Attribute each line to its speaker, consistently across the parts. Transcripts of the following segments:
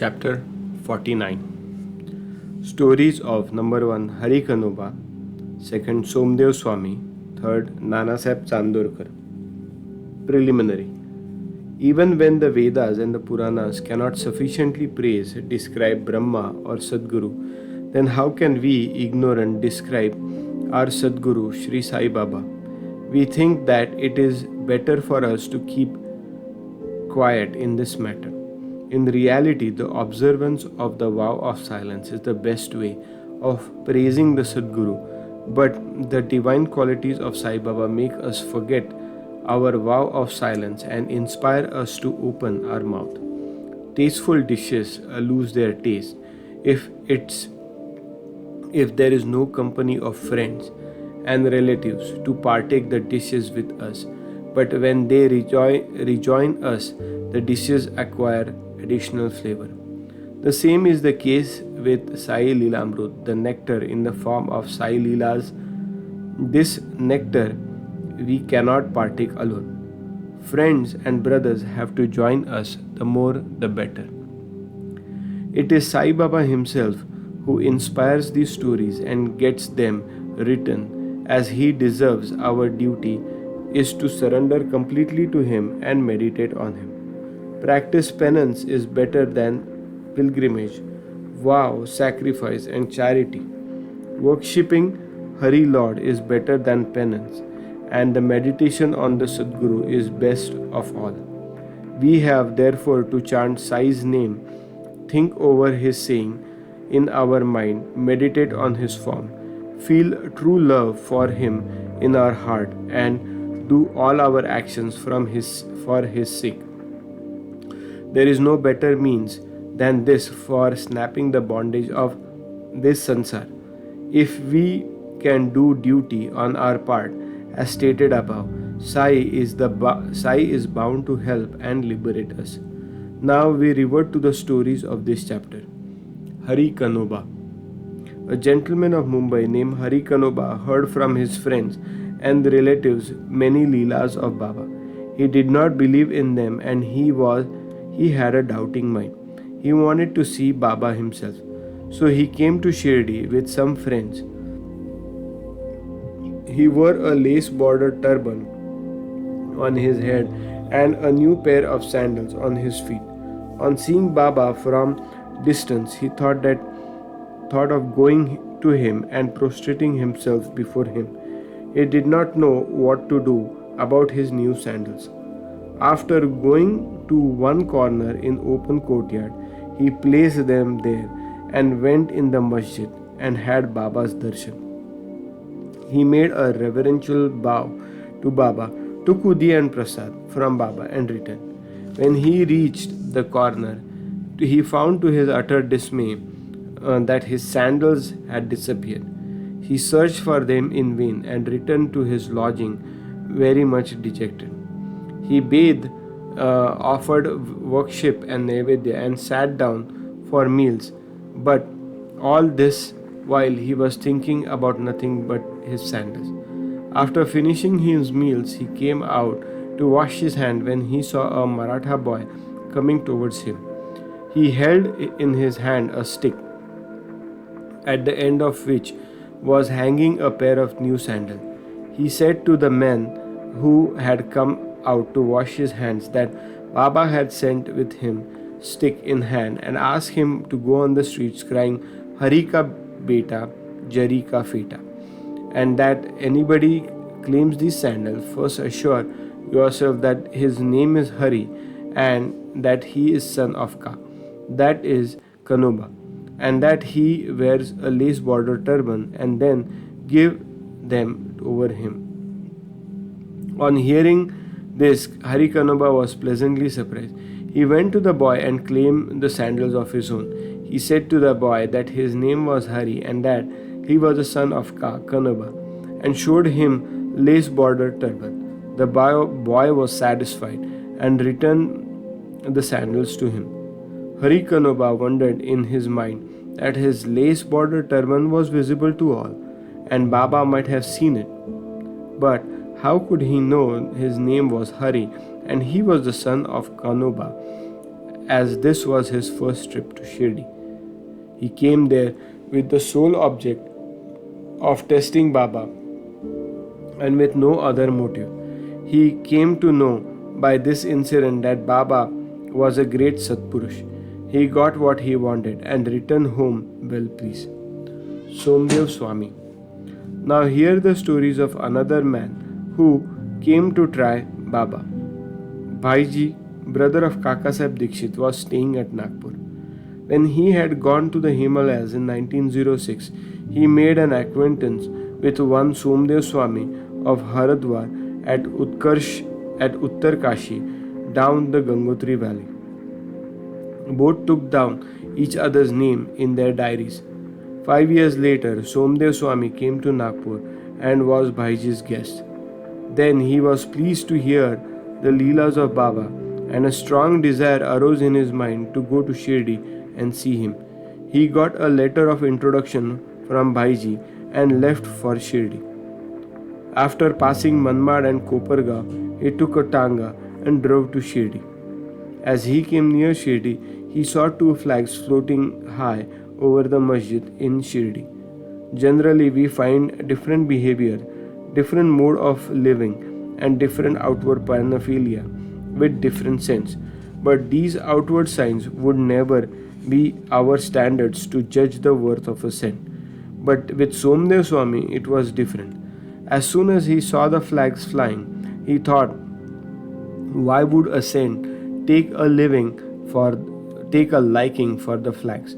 Speaker 1: Chapter 49. Stories of number 1 Hari Kanoba, second Somadev Swami, third Nanasaheb Chandorkar. Preliminary. Even when the Vedas and the Puranas cannot sufficiently praise, describe Brahma or Sadguru, then how can we, ignorant, describe our Sadguru Shri Sai Baba? We think that it is better for us to keep quiet in this matter. In reality, the observance of the vow of silence is the best way of praising the Sadguru, but the divine qualities of Sai Baba make us forget our vow of silence and inspire us to open our mouth. Tasteful dishes lose their taste if there is no company of friends and relatives to partake the dishes with us. But when they rejoin us, the dishes acquire additional flavor. The same is the case with Sai Lilamrut, the nectar in the form of Sai Leelas. This nectar we cannot partake alone. Friends and brothers have to join us, the more the better. It is Sai Baba himself who inspires these stories and gets them written, as he deserves. Our duty is to surrender completely to him and meditate on him. Practice penance is better than pilgrimage, vow, sacrifice, and charity. Worshipping Hari Lord is better than penance, and the meditation on the Sadguru is best of all. We have therefore to chant Sai's name, think over his saying in our mind, meditate on his form, feel true love for him in our heart, and do all our actions for his sake. There is no better means than this for snapping the bondage of this sansar. If we can do duty on our part, as stated above, Sai is bound to help and liberate us. Now we revert to the stories of this chapter. Hari Kanoba. A gentleman of Mumbai named Hari Kanoba heard from his friends and relatives many Leelas of Baba. He did not believe in them, and he had a doubting mind. He wanted to see Baba himself. So he came to Shirdi with some friends. He wore a lace-bordered turban on his head and a new pair of sandals on his feet. On seeing Baba from distance, he thought of going to him and prostrating himself before him. He did not know what to do about his new sandals. After going to one corner in open courtyard, he placed them there and went in the masjid and had Baba's darshan. He made a reverential bow to Baba, took Udi and Prasad from Baba and returned. When he reached the corner, he found to his utter dismay that his sandals had disappeared. He searched for them in vain and returned to his lodging very much dejected. He bathed, offered worship and Naivedya, and sat down for meals. But all this while he was thinking about nothing but his sandals. After finishing his meals, he came out to wash his hand when he saw a Maratha boy coming towards him. He held in his hand a stick, at the end of which was hanging a pair of new sandals. He said to the men who had come out to wash his hands that Baba had sent with him, stick in hand, and asked him to go on the streets crying, Hari ka beta, Jari ka feta, and that anybody claims these sandals, first assure yourself that his name is Hari and that he is son of Ka, that is Kanoba, and that he wears a lace-bordered turban, and then give them over him. On hearing this, Hari Kanoba was pleasantly surprised. He went to the boy and claimed the sandals of his own. He said to the boy that his name was Hari and that he was the son of Kanoba, and showed him lace-bordered turban. The boy was satisfied and returned the sandals to him. Hari Kanoba wondered in his mind that his lace-bordered turban was visible to all, and Baba might have seen it. But how could he know his name was Hari and he was the son of Kanoba, as this was his first trip to Shirdi. He came there with the sole object of testing Baba and with no other motive. He came to know by this incident that Baba was a great Satpurush. He got what he wanted and returned home well pleased. Somadev Swami. Now hear the stories of another man who came to try Baba. Bhaiji, brother of Kakasaheb Dikshit, was staying at Nagpur. When he had gone to the Himalayas in 1906, he made an acquaintance with one Somadev Swami of Haridwar at Uttarkashi down the Gangotri valley. Both took down each other's name in their diaries. 5 years later, Somadev Swami came to Nagpur and was Bhaiji's guest. Then he was pleased to hear the Leelas of Baba, and a strong desire arose in his mind to go to Shirdi and see him. He got a letter of introduction from Bhaiji and left for Shirdi. After passing Manmad and Kopargaon, he took a tanga and drove to Shirdi. As he came near Shirdi, he saw two flags floating high over the masjid in Shirdi. Generally, we find different behavior, different mode of living, and different outward paraphernalia with different sense. But these outward signs would never be our standards to judge the worth of a saint. But with Somadev Swami, it was different. As soon as he saw the flags flying, he thought, why would a saint take a liking for the flags?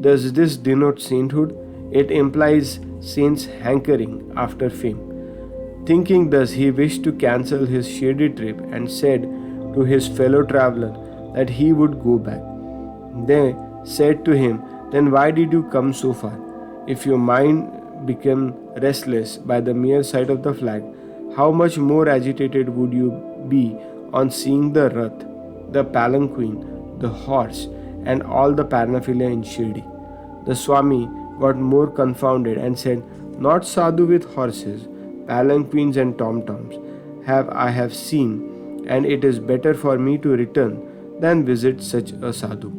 Speaker 1: Does this denote sainthood? It implies saints hankering after fame. Thinking thus, he wished to cancel his Shirdi trip and said to his fellow traveler that he would go back. They said to him, then why did you come so far? If your mind became restless by the mere sight of the flag, how much more agitated would you be on seeing the Rath, the palanquin, the horse, and all the paraphernalia in Shirdi? The Swami got more confounded and said, not sadhu with horses, palanquins and tom-toms I have seen, and it is better for me to return than visit such a sadhu.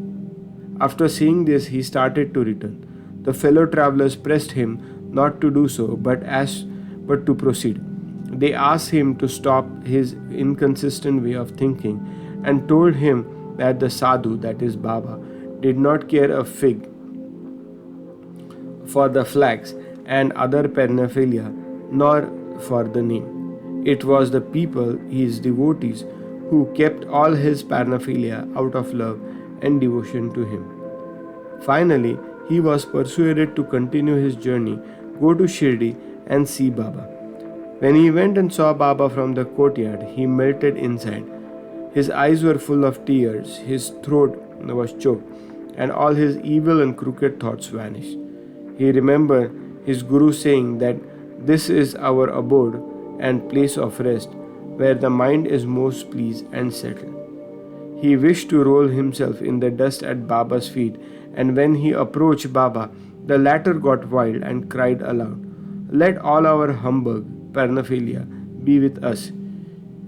Speaker 1: After seeing this, he started to return. The fellow travelers pressed him not to do so, but to proceed. They asked him to stop his inconsistent way of thinking and told him that the sadhu, that is Baba, did not care a fig for the flags and other paraphernalia, nor for the name. It was the people, his devotees, who kept all his paraphernalia out of love and devotion to him. Finally, he was persuaded to continue his journey, go to Shirdi and see Baba. When he went and saw Baba from the courtyard, he melted inside. His eyes were full of tears, his throat was choked, and all his evil and crooked thoughts vanished. He remembered his Guru saying that this is our abode and place of rest, where the mind is most pleased and settled. He wished to roll himself in the dust at Baba's feet, and when he approached Baba, the latter got wild and cried aloud, let all our humbug, paraphernalia, be with us.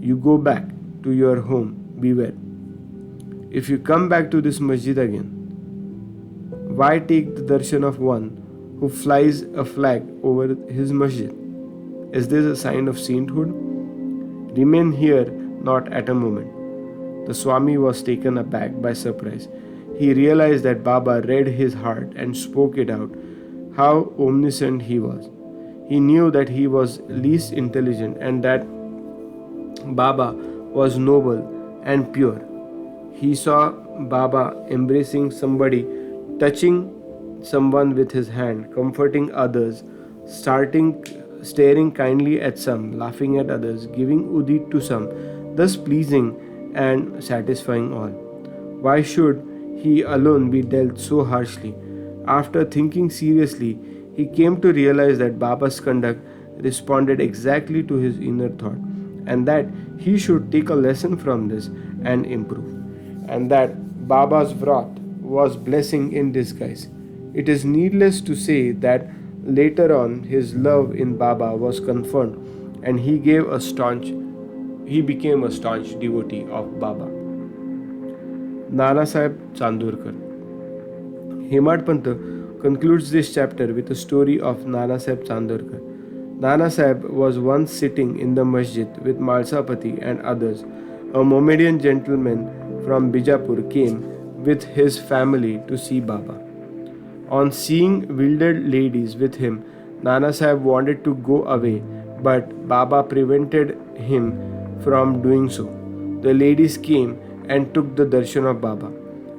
Speaker 1: You go back to your home, beware. If you come back to this masjid again, why take the darshan of one who flies a flag over his masjid? Is this a sign of sainthood? Remain here not at a moment. The Swami was taken aback by surprise. He realized that Baba read his heart and spoke it out, how omniscient he was. He knew that he was least intelligent and that Baba was noble and pure. He saw Baba embracing somebody, touching someone with his hand, comforting others, staring kindly at some, laughing at others, giving udit to some, thus pleasing and satisfying all. Why should he alone be dealt so harshly? After thinking seriously, he came to realize that Baba's conduct responded exactly to his inner thought, and that he should take a lesson from this and improve, and that Baba's wrath was blessing in disguise. It is needless to say that later on his love in Baba was confirmed, and he became a staunch devotee of Baba. Nanasaheb Chandorkar. Hemad Pant concludes this chapter with a story of Nanasaheb Chandorkar. Nanasaheb was once sitting in the masjid with Malsapati and others. A Mohammedan gentleman from Bijapur came with his family to see Baba. On seeing wildered ladies with him, Nanasaheb wanted to go away, but Baba prevented him from doing so. The ladies came and took the darshan of Baba.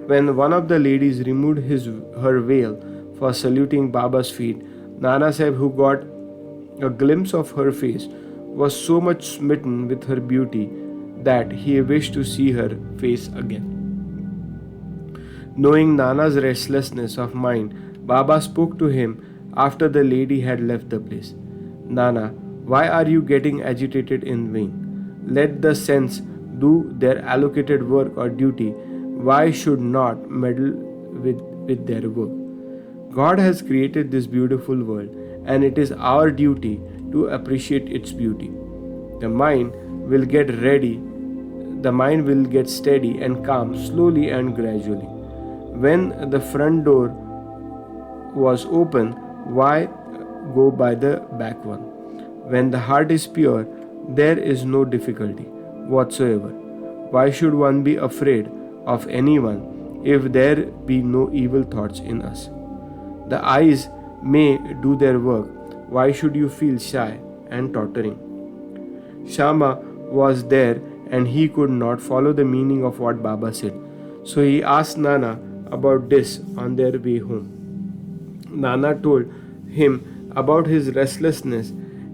Speaker 1: When one of the ladies removed her veil for saluting Baba's feet, Nanasaheb, who got a glimpse of her face, was so much smitten with her beauty that he wished to see her face again. Knowing Nana's restlessness of mind, Baba spoke to him after the lady had left the place. Nana, why are you getting agitated in vain? Let the sense do their allocated work or duty. Why should not meddle with their work? God has created this beautiful world, and it is our duty to appreciate its beauty. The mind will get ready, the mind will get steady and calm slowly and gradually. When the front door was open, why go by the back one? When the heart is pure, there is no difficulty whatsoever. Why should one be afraid of anyone if there be no evil thoughts in us? The eyes may do their work. Why should you feel shy and tottering? Shama was there and he could not follow the meaning of what Baba said. So he asked Nana about this on their way home. Nana told him about his restlessness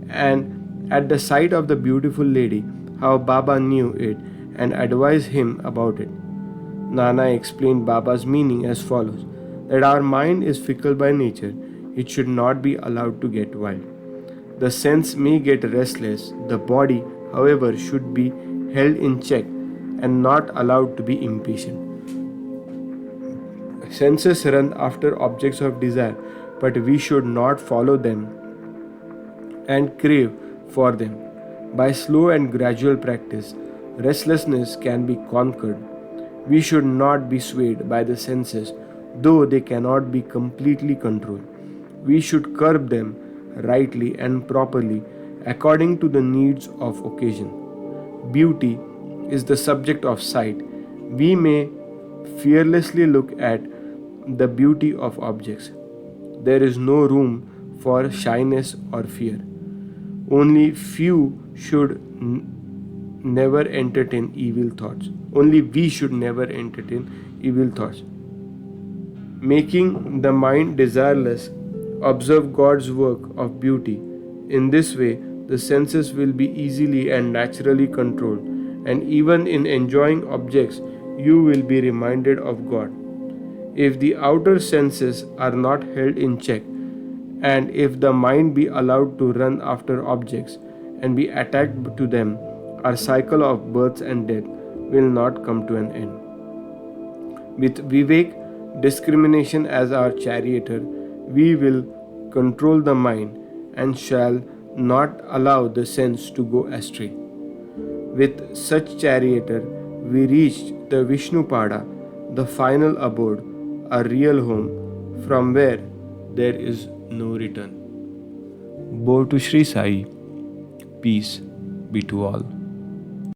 Speaker 1: and at the sight of the beautiful lady, how Baba knew it and advised him about it. Nana explained Baba's meaning as follows: that our mind is fickle by nature, it should not be allowed to get wild. The sense may get restless, the body, however, should be held in check and not allowed to be impatient. Senses run after objects of desire, but we should not follow them and crave for them. By slow and gradual practice, restlessness can be conquered. We should not be swayed by the senses, though they cannot be completely controlled. We should curb them rightly and properly according to the needs of occasion. Beauty is the subject of sight. We may fearlessly look at the beauty of objects. There is no room for shyness or fear. Only few should never entertain evil thoughts. Only we should never entertain evil thoughts. Making the mind desireless, observe God's work of beauty. In this way, the senses will be easily and naturally controlled, and even in enjoying objects, you will be reminded of God. If the outer senses are not held in check, and if the mind be allowed to run after objects and be attacked to them, our cycle of birth and death will not come to an end. With Vivek, discrimination as our charioteer, we will control the mind and shall not allow the sense to go astray. With such charioteer, we reached the Vishnupada, the final abode, a real home from where there is no return. Bow to Shri Sai. Peace be to all.